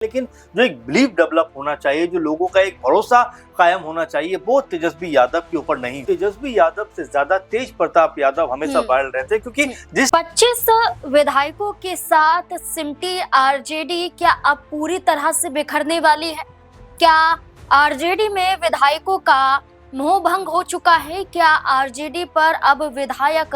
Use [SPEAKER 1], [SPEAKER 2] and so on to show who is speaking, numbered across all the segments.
[SPEAKER 1] लेकिन जो एक बिलीव डेवलप होना चाहिए, जो लोगों का एक भरोसा कायम होना चाहिए, वो तेजस्वी यादव के ऊपर नहीं। तेजस्वी यादव से ज्यादा तेज प्रताप यादव हमेशा वायरल रहते हैं, क्योंकि जिस
[SPEAKER 2] 25 विधायकों के साथ सिमटी आरजेडी क्या अब पूरी तरह से बिखरने वाली है? क्या आरजेडी में विधायकों का मोह भंग हो चुका है? क्या आरजेडी पर अब विधायक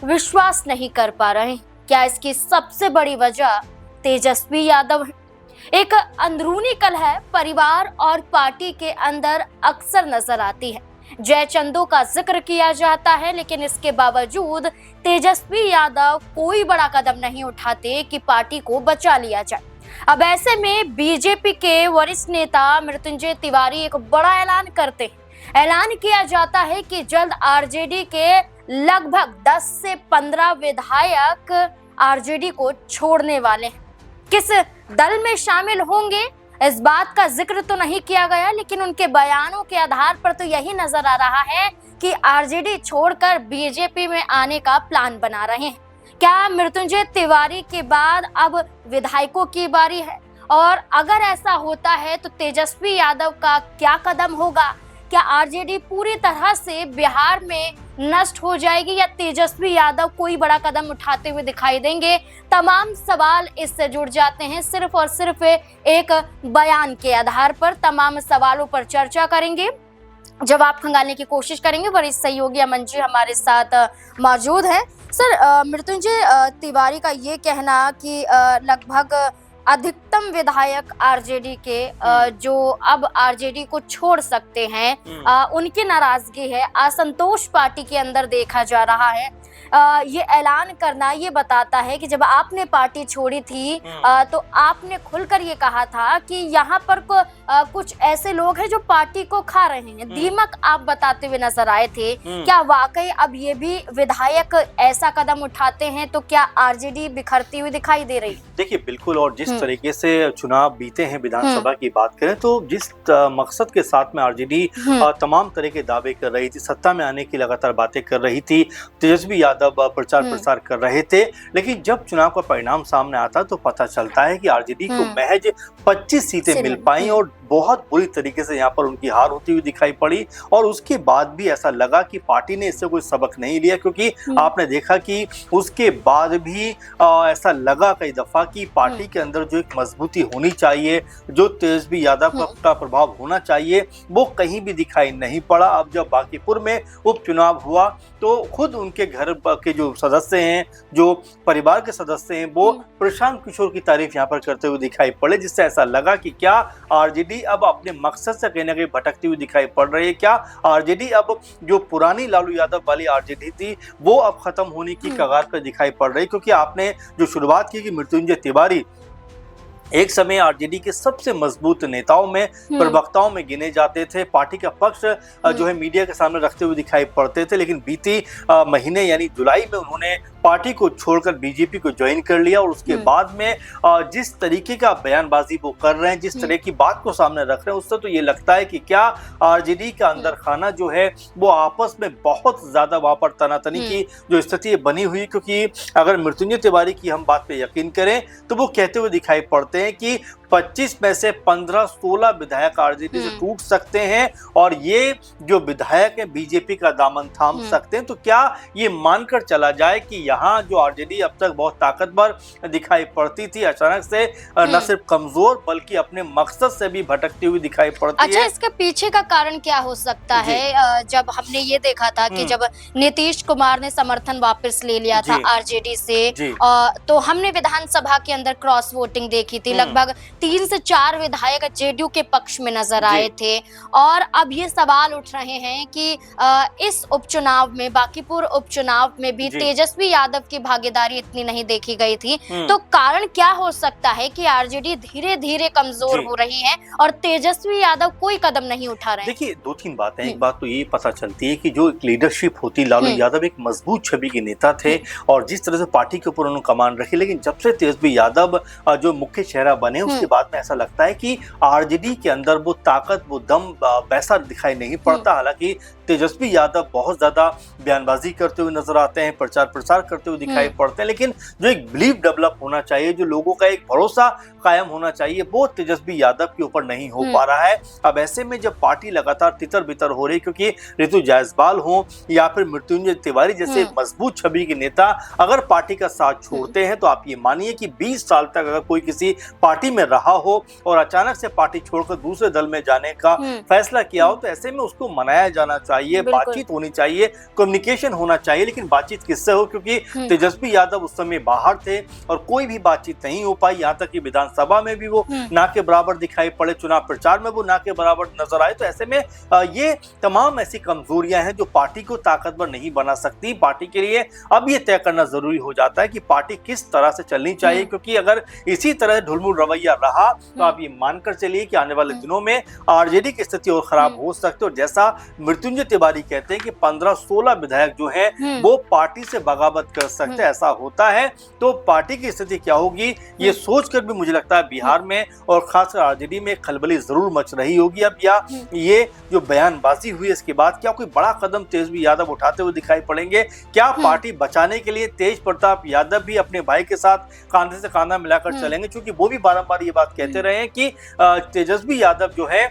[SPEAKER 2] विश्वास नहीं कर पा रहे हैं? क्या इसकी सबसे बड़ी वजह तेजस्वी यादव है? एक अंदरूनी कलह परिवार और पार्टी के अंदर अक्सर नजर आती है। जयचंदो का जिक्र किया जाता है, लेकिन इसके बावजूद तेजस्वी यादव कोई बड़ा कदम नहीं उठाते कि पार्टी को बचा लिया जाए। अब ऐसे में बीजेपी के वरिष्ठ नेता मृत्युंजय तिवारी एक बड़ा ऐलान करते हैं। ऐलान किया जाता है कि जल्द आरजेडी के लगभग 10 से 15 विधायक आरजेडी को छोड़ने वाले हैं। किस दल में शामिल होंगे इस बात का जिक्र तो नहीं किया गया, लेकिन उनके बयानों के आधार पर तो यही नजर आ रहा है कि आरजेडी छोड़कर बीजेपी में आने का प्लान बना रहे हैं। क्या मृत्युंजय तिवारी के बाद अब विधायकों की बारी है? और अगर ऐसा होता है तो तेजस्वी यादव का क्या कदम होगा? क्या आरजेडी पूरी तरह से बिहार में नष्ट हो जाएगी या तेजस्वी यादव कोई बड़ा कदम उठाते हुए दिखाई देंगे? तमाम सवाल इससे जुड़ जाते हैं। सिर्फ और सिर्फ एक बयान के आधार पर तमाम सवालों पर चर्चा करेंगे, जवाब खंगालने की कोशिश करेंगे। वरिष्ठ सहयोगी अमन जी हमारे साथ मौजूद हैं। सर, मृत्युंजय तिवारी का ये कहना कि लगभग अधिकतम विधायक आरजेडी के जो अब आरजेडी को छोड़ सकते हैं, उनकी नाराजगी है, असंतोष पार्टी के अंदर देखा जा रहा है। ये ऐलान करना ये बताता है कि जब आपने पार्टी छोड़ी थी तो आपने खुलकर ये कहा था कि यहाँ पर कुछ ऐसे लोग हैं जो पार्टी को खा रहे हैं, दीमक आप बताते हुए नजर आए थे। क्या वाकई अब ये भी विधायक ऐसा कदम उठाते हैं तो क्या आरजेडी बिखरती हुई दिखाई दे रही है?
[SPEAKER 1] देखिए, बिल्कुल। और जिस तरीके से चुनाव बीते हैं, विधानसभा की बात करें तो जिस मकसद के साथ में आरजेडी तमाम तरह के दावे कर रही थी, सत्ता में आने की लगातार बातें कर रही थी, तेजस्वी यादव प्रचार प्रसार कर रहे थे, लेकिन जब चुनाव का परिणाम सामने आता तो पता चलता है कि आरजेडी को महज 25 सीटें मिल पाई और बहुत बुरी तरीके से यहाँ पर उनकी हार होती हुई दिखाई पड़ी। और उसके बाद भी ऐसा लगा कि पार्टी ने इससे कोई सबक नहीं लिया, क्योंकि आपने देखा कि उसके बाद भी ऐसा लगा कई दफा कि पार्टी के अंदर जो एक मजबूती होनी चाहिए, जो तेजस्वी यादव का प्रभाव होना चाहिए, वो कहीं भी दिखाई नहीं पड़ा। अब जब बांकीपुर में उपचुनाव हुआ तो खुद उनके घर के जो सदस्य हैं, जो परिवार के सदस्य हैं, वो प्रशांत किशोर की तारीफ यहाँ पर करते हुए दिखाई पड़े, जिससे ऐसा लगा कि क्या आरजेडी अब अपने मकसद से कहीं ना कहीं भटकती हुई दिखाई पड़ रही है। क्या आरजेडी अब जो पुरानी लालू यादव वाली आरजेडी थी वो अब खत्म होने की कगार पर दिखाई पड़ रही? क्योंकि आपने जो शुरुआत की कि मृत्युंजय तिवारी एक समय आरजेडी के सबसे मजबूत नेताओं में, प्रवक्ताओं में गिने जाते थे, पार्टी का पक्ष जो है मीडिया के सामने रखते हुए दिखाई पड़ते थे, लेकिन बीती महीने यानी जुलाई में उन्होंने पार्टी को छोड़कर बीजेपी को ज्वाइन कर लिया। और उसके बाद में जिस तरीके का बयानबाजी वो कर रहे हैं, जिस तरह की बात को सामने रख रहे हैं, उससे तो ये लगता है कि क्या आरजेडी का अंदर खाना जो है वो आपस में बहुत ज्यादा वहां पर तनातनी की जो स्थिति बनी हुई। क्योंकि अगर मृत्युंजय तिवारी की हम बात पे यकीन करें तो वो कहते हुए दिखाई पड़ते हैं कि 25 में से 15-16 विधायक आरजेडी से टूट सकते हैं और ये जो विधायक है बीजेपी का दामन थाम सकते हैं। तो क्या ये मानकर चला जाए कि यहाँ जो आरजेडी अब तक बहुत ताकतवर दिखाई पड़ती थी, अचानक से न सिर्फ कमजोर बल्कि अपने मकसद से भी भटकती हुई दिखाई पड़ती है?
[SPEAKER 2] अच्छा, इसके पीछे का कारण क्या हो सकता है? जब हमने ये देखा था कि जब नीतीश कुमार ने समर्थन वापस ले लिया था आरजेडी से, तो हमने विधानसभा के अंदर क्रॉस वोटिंग देखी थी। लगभग 3 से 4 विधायक जेडीयू के पक्ष में नजर आए थे। और अब ये सवाल उठ रहे हैं कि इस उपचुनाव में, बांकीपुर उपचुनाव में भी तेजस्वी यादव की भागीदारी इतनी नहीं देखी गई थी। तो कारण क्या हो सकता है कि आरजेडी धीरे धीरे कमजोर हो रही है और तेजस्वी यादव कोई कदम नहीं उठा रहे हैं?
[SPEAKER 1] देखिए, 2-3 बातें। एक बात तो ये पता चलती है कि जो एक लीडरशिप होती, लालू यादव एक मजबूत छवि के नेता थे और जिस तरह से पार्टी के ऊपर उन्होंने कमान रखी, लेकिन जब से तेजस्वी यादव जो मुख्य चेहरा बने उसके बाद में ऐसा लगता है कि आरजेडी के अंदर वो ताकत, वो दम वैसा दिखाई नहीं पड़ता। हालांकि तेजस्वी यादव बहुत ज्यादा बयानबाजी करते हुए नजर आते हैं, प्रचार प्रसार करते हुए दिखाई पड़ते हैं, लेकिन जो एक बिलीव डेवलप होना चाहिए, जो लोगों का एक भरोसा कायम होना चाहिए वो तेजस्वी यादव के ऊपर नहीं हो पा रहा है। अब ऐसे में जब पार्टी लगातार तितर बितर हो रही, क्योंकि ऋतु जायसवाल हो या फिर मृत्युंजय तिवारी जैसे मजबूत छवि के नेता अगर पार्टी का साथ छोड़ते हैं तो आप ये मानिए कि 20 साल तक अगर कोई किसी पार्टी में रहा हो और अचानक से पार्टी छोड़कर दूसरे दल में जाने का फैसला किया हो तो ऐसे में उसको मनाया जाना चाहिए, बातचीत होनी चाहिए, कम्युनिकेशन होना चाहिए। लेकिन बातचीत किससे हो, क्योंकि तेजस्वी यादव उस समय बाहर थे और कोई भी बातचीत नहीं हो पाई। यहाँ तक कि विधानसभा में भी वो ना के बराबर दिखाई पड़े, चुनाव प्रचार में वो ना के बराबर नजर आए। तो ऐसे में ये तमाम ऐसी कमजोरियां हैं जो पार्टी को ताकतवर नहीं बना सकती। पार्टी के लिए अब ये तय करना जरूरी हो जाता है कि पार्टी किस तरह से चलनी चाहिए, क्योंकि अगर इसी तरह ढुलमुल रवैया रहा तो आप ये मानकर चलिए कि आने वाले दिनों में आरजेडी की स्थिति और खराब हो सकती है। और जैसा मृत्युंजय तिवारी कहते हैं कि 15-16 विधायक जो हैं वो पार्टी से बगावत कर सकते हैं। ऐसा होता है तो पार्टी की स्थिति क्या होगी ये सोचकर भी मुझे लगता है बिहार में और खासकर आरजेडी में खलबली जरूर मच रही होगी। अब या ये जो बयानबाजी हुई इसके बाद क्या कोई बड़ा कदम तेजस्वी यादव उठाते हुए दिखाई पड़ेंगे? क्या पार्टी बचाने के लिए तेज प्रताप यादव भी अपने भाई के साथ कांधे से कांधा मिलाकर चलेंगे? क्योंकि वो भी बारंबार ये बात कहते रहे हैं कि तेजस्वी यादव जो है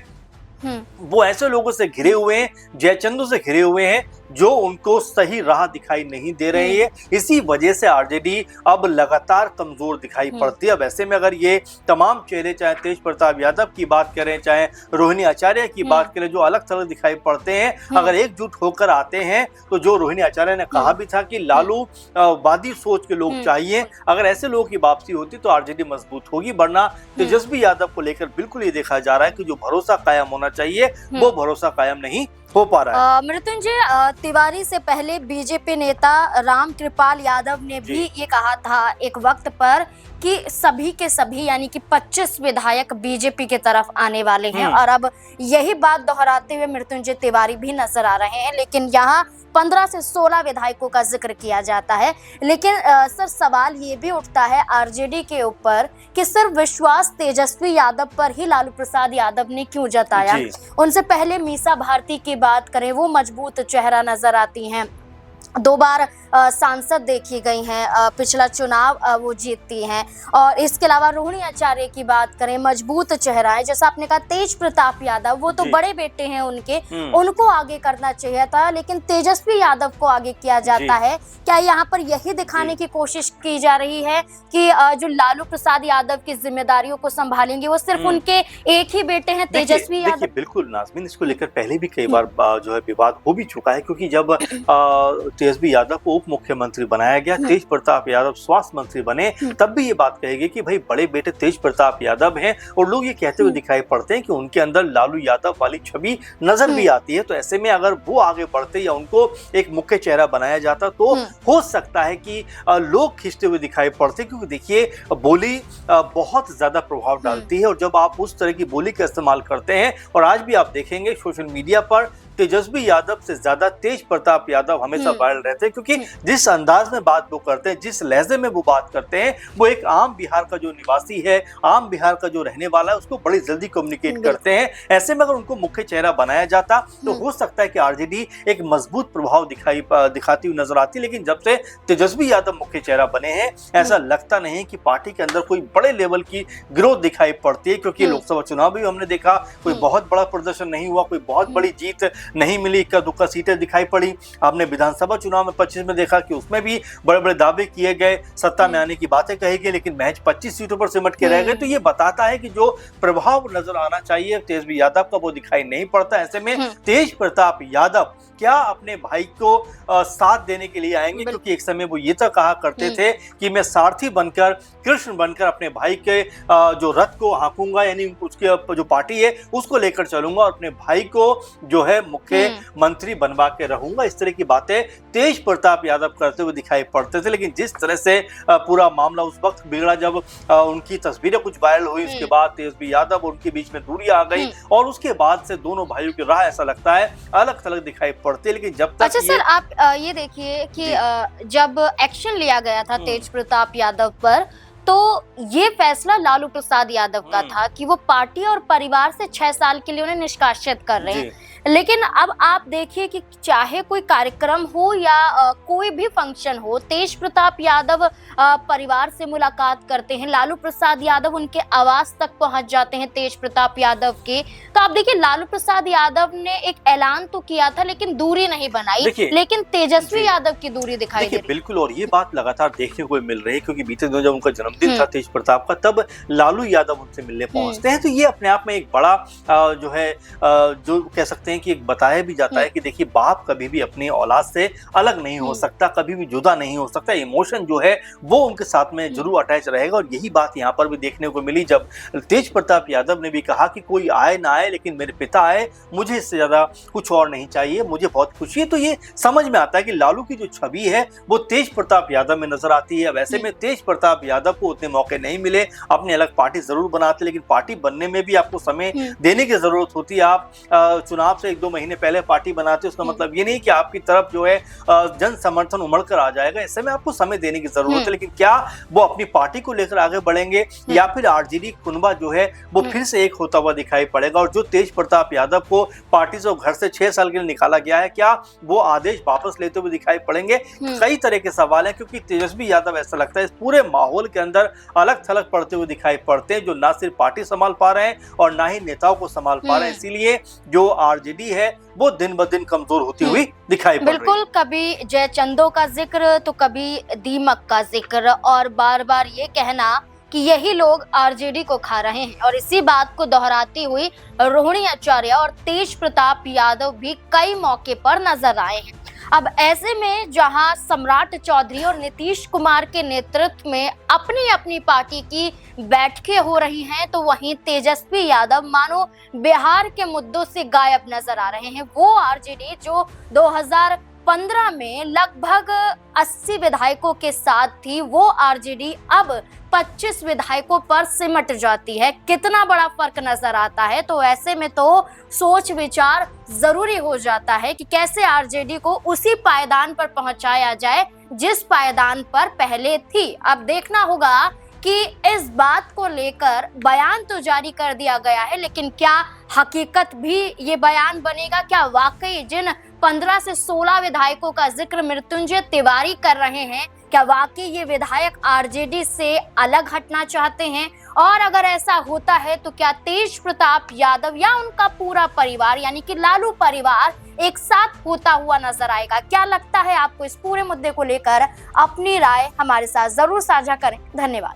[SPEAKER 1] वो ऐसे लोगों से घिरे हुए हैं, जयचंदू से घिरे हुए हैं जो उनको सही राह दिखाई नहीं दे रही है। इसी वजह से आरजेडी अब लगातार कमजोर दिखाई पड़ती है। अब ऐसे में अगर ये तमाम चेहरे, चाहे तेज प्रताप यादव की बात करें, चाहे रोहिणी आचार्य की बात करें, जो अलग थलग दिखाई पड़ते हैं, अगर एकजुट होकर आते हैं तो जो रोहिणी आचार्य ने कहा भी था कि लालू वादी सोच के लोग चाहिए, अगर ऐसे लोगों की वापसी होती तो आरजेडी मजबूत होगी। वरना तेजस्वी यादव को लेकर बिल्कुल ये देखा जा रहा है कि जो भरोसा कायम होना चाहिए वो भरोसा कायम नहीं हो पा रहा है।
[SPEAKER 2] मृत्युंजय तिवारी से पहले बीजेपी नेता राम कृपाल यादव ने भी ये कहा था एक वक्त पर कि सभी के सभी यानी कि 25 विधायक बीजेपी के तरफ आने वाले हैं, और अब यही बात दोहराते हुए मृत्युंजय तिवारी भी नजर आ रहे हैं। लेकिन यहाँ 15 से 16 विधायकों का जिक्र किया जाता है। लेकिन सर सवाल ये भी उठता है आरजेडी के ऊपर कि सिर्फ विश्वास तेजस्वी यादव पर ही लालू प्रसाद यादव ने क्यों जताया? उनसे पहले मीसा भारती की बात करें, वो मजबूत चेहरा नजर आती हैं, 2 बार सांसद देखी गई हैं, पिछला चुनाव वो जीतती हैं। और इसके अलावा रोहिणी आचार्य की बात करें, मजबूत चेहरा है। जैसा आपने कहा तेज प्रताप यादव, वो तो बड़े बेटे हैं उनके, उनको आगे करना चाहिए था, लेकिन तेजस्वी यादव को आगे किया जाता है। क्या यहाँ पर यही दिखाने की कोशिश की जा रही है कि जो लालू प्रसाद यादव की जिम्मेदारियों को संभालेंगे वो सिर्फ उनके एक ही बेटे हैं तेजस्वी यादव?
[SPEAKER 1] बिल्कुल नाज़मीन, इसको लेकर पहले भी कई बार जो है विवाद हो भी चुका है, क्योंकि जब तेजस्वी यादव को उप मुख्यमंत्री बनाया गया, तेज प्रताप यादव स्वास्थ्य मंत्री बने, तब भी ये बात कही गई कि भाई बड़े बेटे तेज प्रताप यादव हैं, और लोग ये कहते हुए दिखाई पड़ते हैं कि उनके अंदर लालू यादव वाली छवि नजर भी आती है। तो ऐसे में अगर वो आगे बढ़ते या उनको एक मुख्य चेहरा बनाया जाता तो हो सकता है कि लोग खींचते हुए दिखाई पड़ते, क्योंकि देखिए बोली बहुत ज्यादा प्रभाव डालती है, और जब आप उस तरह की बोली का इस्तेमाल करते हैं, और आज भी आप देखेंगे सोशल मीडिया पर तेजस्वी यादव से ज्यादा तेज प्रताप यादव हमेशा वायरल रहते हैं, क्योंकि जिस अंदाज में बात वो करते हैं, जिस लहजे में वो बात करते हैं, वो एक आम बिहार का जो निवासी है, आम बिहार का जो रहने वाला है, उसको बड़ी जल्दी कम्युनिकेट करते हैं। ऐसे में अगर उनको मुख्य चेहरा बनाया जाता तो हो सकता है कि आरजेडी एक मजबूत प्रभाव दिखाती हुई नजर आती। लेकिन जब से तेजस्वी यादव मुख्य चेहरा बने हैं, ऐसा लगता नहीं कि पार्टी के अंदर कोई बड़े लेवल की ग्रोथ दिखाई पड़ती है, क्योंकि लोकसभा चुनाव भी हमने देखा कोई बहुत बड़ा प्रदर्शन नहीं हुआ, कोई बहुत बड़ी जीत नहीं मिली, इक्का दुक्का सीटें दिखाई पड़ी। आपने विधानसभा चुनाव में 25 में देखा कि उसमें भी बड़े बड़े दावे किए गए, सत्ता में आने की बातें कही गई, लेकिन महज 25 सीटों पर सिमट के रह गए। तो ये बताता है कि जो प्रभाव नजर आना चाहिए तेजस्वी यादव का वो दिखाई नहीं पड़ता। ऐसे में तेज प्रताप यादव क्या अपने भाई को साथ देने के लिए आएंगे? क्योंकि एक समय वो ये तो कहा करते थे कि मैं सारथी बनकर, कृष्ण बनकर अपने भाई के जो रथ को हाँकूंगा, यानी उसके जो पार्टी है उसको लेकर चलूंगा, और अपने भाई को जो है मुख्य मंत्री बनवा के रहूंगा। इस तरह की बातें तेज प्रताप यादव करते हुए दिखाई पड़ते थे। लेकिन जिस तरह से पूरा मामला उस वक्त बिगड़ा जब उनकी तस्वीरें कुछ वायरल हुई, उसके बाद तेजस्वी यादव और उनके बीच में दूरी आ गई, और उसके बाद से दोनों भाइयों की राह ऐसा लगता है अलग थलग दिखाई पड़ती है। लेकिन जब तक
[SPEAKER 2] अच्छा सर, आप ये देखिए कि जब एक्शन लिया गया था तेज प्रताप यादव पर, तो ये फैसला लालू प्रसाद यादव का था कि वो पार्टी और परिवार से 6 साल के लिए उन्हें निष्कासित कर रहे हैं। लेकिन अब आप देखिए कि चाहे कोई कार्यक्रम हो या कोई भी फंक्शन हो, तेज प्रताप यादव परिवार से मुलाकात करते हैं, लालू प्रसाद यादव उनके आवास तक पहुंच जाते हैं तेज प्रताप यादव के। तो आप देखिए लालू प्रसाद यादव ने एक ऐलान तो किया था लेकिन दूरी नहीं बनाई, लेकिन तेजस्वी यादव की दूरी दिखाई दे रही।
[SPEAKER 1] बिल्कुल, और ये बात लगातार देखने को मिल रही है क्योंकि बीते दिनों जब उनका जन्मदिन था तेज प्रताप का, तब लालू यादव उनसे मिलने पहुंचते हैं। तो ये अपने आप में एक बड़ा जो है जो कह सकते हैं कि एक बताया भी जाता है कि देखिए बाप कभी भी अपनी औलाद से अलग नहीं हो सकता, कभी भी जुदा नहीं हो सकता। इमोशन जो है वो उनके साथ में जरूर अटैच रहेगा, और यही बात यहाँ पर भी देखने को मिली जब तेज प्रताप यादव ने भी कहा कि कोई आए ना आए लेकिन मेरे पिता आए, मुझे इससे ज्यादा कुछ और नहीं चाहिए, मुझे बहुत खुशी है। तो ये समझ में आता है कि लालू की जो छवि है वो तेज प्रताप यादव में नजर आती है। वैसे में तेज प्रताप यादव को उतने मौके नहीं मिले, अपनी अलग पार्टी जरूर बनाते, लेकिन पार्टी बनने में भी आपको समय देने की जरूरत होती है। आप चुनाव से 1-2 महीने पहले पार्टी बनाते, उसका मतलब ये नहीं कि आपकी तरफ जो है जन समर्थन उमड़ कर आ जाएगा। ऐसे में आपको समय देने की जरूरत है, लेकिन क्या वो अपनी पार्टी को लेकर आगे बढ़ेंगे या फिर आरजेडी कुनबा जो है वो फिर से एक होता हुआ दिखाई पड़ेगा। और जो तेज प्रताप यादव को पार्टी से घर से 6 साल के लिए निकाला गया है, क्या वो आदेश वापस लेते हुए दिखाई पड़ेंगे? कई तरह के सवाल हैं, क्योंकि तेजस्वी यादव ऐसा लगता है इस पूरे माहौल के अंदर अलग थलग पड़ते हुए दिखाई पड़ते हैं, जो ना सिर्फ पार्टी संभाल पा रहे हैं और ना ही नेताओं को संभाल पा रहे हैं। इसीलिए जो आरजेडी है वो दिन ब दिन कमजोर होती हुई दिखाई पड़ रही है।
[SPEAKER 2] बिल्कुल, कभी जयचंदो का जिक्र तो कभी दीमक का जिक्र, और बार बार ये कहना कि यही लोग आरजेडी को खा रहे हैं। और इसी बात को दोहराती हुई रोहिणी आचार्य और तेज प्रताप यादव भी कई मौके पर नजर आए हैं। अब ऐसे में जहां सम्राट चौधरी और नीतीश कुमार के नेतृत्व में अपनी अपनी पार्टी की बैठकें हो रही हैं, तो वहीं तेजस्वी यादव मानो बिहार के मुद्दों से गायब नजर आ रहे हैं। वो आरजेडी जो 2015 में लगभग 80 विधायकों के साथ थी, वो आरजेडी अब 25 विधायकों पर सिमट जाती है। कितना बड़ा फर्क नजर आता है। तो ऐसे में तो सोच विचार जरूरी हो जाता है कि कैसे आरजेडी को उसी पायदान पर पहुंचाया जाए जिस पायदान पर पहले थी। अब देखना होगा कि इस बात को लेकर बयान तो जारी कर दिया गया है, लेकिन क्या हकीकत भी ये बयान बनेगा? क्या वाकई जिन 15 से 16 विधायकों का जिक्र मृत्युंजय तिवारी कर रहे हैं, क्या वाकई ये विधायक आरजेडी से अलग हटना चाहते हैं? और अगर ऐसा होता है तो क्या तेज प्रताप यादव या उनका पूरा परिवार यानी कि लालू परिवार एक साथ होता हुआ नजर आएगा? क्या लगता है आपको? इस पूरे मुद्दे को लेकर अपनी राय हमारे साथ जरूर साझा करें। धन्यवाद।